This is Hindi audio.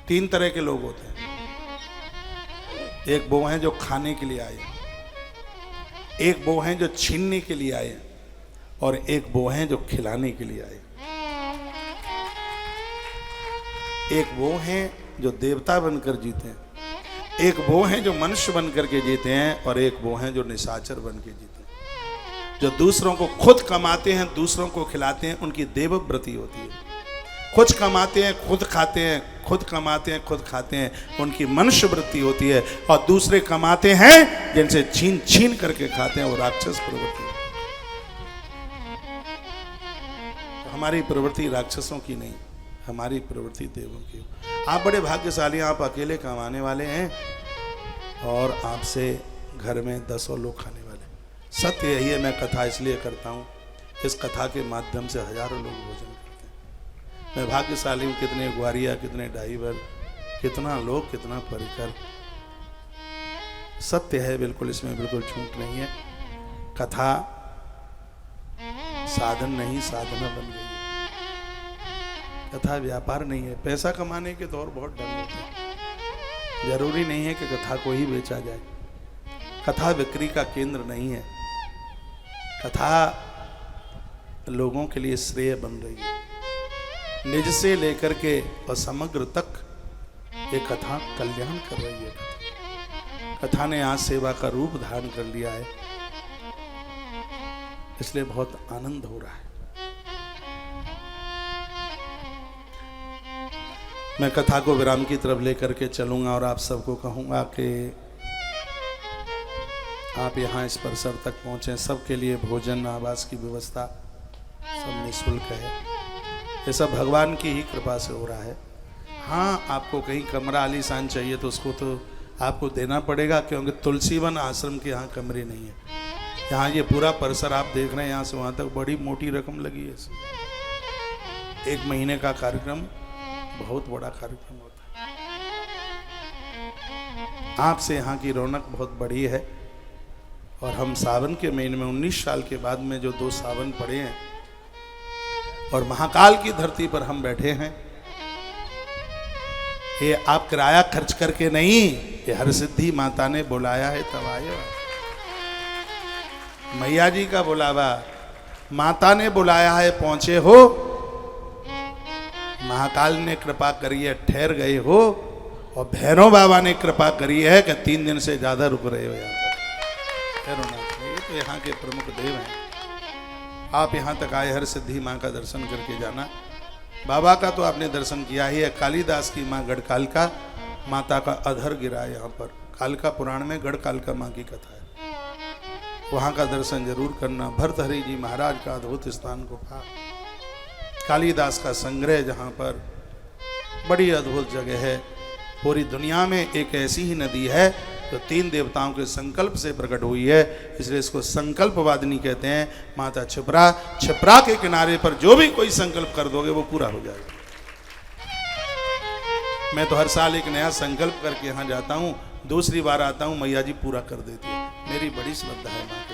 तीन तरह के लोग होते हैं। एक वो हैं जो खाने के लिए आए, एक वो हैं जो छीनने के लिए आए, और एक वो हैं जो खिलाने के लिए आए। एक वो हैं जो देवता बनकर जीते हैं, एक वो हैं जो मनुष्य बनकर के जीते हैं, और एक वो हैं जो निशाचर बन के जीते हैं। जो दूसरों को खुद कमाते हैं, दूसरों को खिलाते हैं, उनकी देवव्रति होती है। खुद कमाते हैं, खुद खाते हैं, खुद कमाते हैं, खुद खाते हैं, उनकी मनुष्य वृत्ति होती है। और दूसरे कमाते हैं जिनसे छीन छीन करके खाते हैं, वो राक्षस प्रवृत्ति है। हमारी प्रवृत्ति राक्षसों की नहीं, हमारी प्रवृत्ति देवों की। आप बड़े भाग्यशाली, आप अकेले कमाने वाले हैं और आपसे घर में 10 लोग खाने वाले। सत्य यही है, मैं कथा इसलिए करता हूँ, इस कथा के माध्यम से हजारों लोग भोजन करते हैं। मैं भाग्यशाली हूँ, कितने ग्वारिया, कितने ड्राइवर, कितना लोग, कितना परिकर। सत्य है बिल्कुल, इसमें बिल्कुल झूठ नहीं है। कथा साधन नहीं, साधना बन गई है। कथा व्यापार नहीं है। पैसा कमाने के तो और बहुत ढंग होते हैं। जरूरी नहीं है कि कथा को ही बेचा जाए। कथा बिक्री का केंद्र नहीं है। कथा लोगों के लिए श्रेय बन रही है। निज से लेकर के और समग्र तक ये कथा कल्याण कर रही है। कथा ने आज सेवा का रूप धारण कर लिया है, इसलिए बहुत आनंद हो रहा है। मैं कथा को विराम की तरफ लेकर के चलूंगा और आप सबको कहूंगा कि आप यहाँ इस परिसर तक पहुँचें। सबके लिए भोजन, आवास की व्यवस्था सब निःशुल्क है। ये सब भगवान की ही कृपा से हो रहा है। हाँ, आपको कहीं कमरा आलीशान चाहिए तो उसको तो आपको देना पड़ेगा, क्योंकि तुलसीवन आश्रम के यहाँ कमरे नहीं है। यहाँ ये पूरा परिसर आप देख रहे हैं, यहाँ से वहाँ तक बड़ी मोटी रकम लगी है। 1 महीने का कार्यक्रम, बहुत बड़ा कार्यक्रम होता है। आपसे यहाँ की रौनक बहुत बड़ी है। और हम सावन के महीने में 19 साल के बाद में जो 2 सावन पड़े हैं और महाकाल की धरती पर हम बैठे हैं, ये आप किराया खर्च करके नहीं, ये हर सिद्धि माता ने बुलाया है तब आए। मैया जी का बुलावा, माता ने बुलाया है, पहुंचे हो। महाकाल ने कृपा करी है, ठहर गए हो। और भैरव बाबा ने कृपा करी है कि 3 दिन से ज्यादा रुक रहे हो यहाँ पर। ये तो यहाँ के प्रमुख देव हैं। आप यहाँ तक आए, हर सिद्धि माँ का दर्शन करके जाना। बाबा का तो आपने दर्शन किया ही है। कालिदास की माँ गढ़कालिका माता का अधर गिरा है यहाँ पर। कालिका पुराण में गढ़कालिका माँ की कथा है, वहाँ का दर्शन जरूर करना। भर्तहरि जी महाराज का अद्भुत स्थान गुफा, कालिदास का संग्रह, जहाँ पर बड़ी अद्भुत जगह है। पूरी दुनिया में एक ऐसी ही नदी है जो 3 देवताओं के संकल्प से प्रकट हुई है, इसलिए इसको संकल्प वादिनी कहते हैं। माता छिपरा, छिपरा के किनारे पर जो भी कोई संकल्प कर दोगे वो पूरा हो जाएगा। मैं तो हर साल एक नया संकल्प करके यहाँ जाता हूँ, दूसरी बार आता हूँ, मैया जी पूरा कर देती है। मेरी बड़ी श्रद्धा है माँ।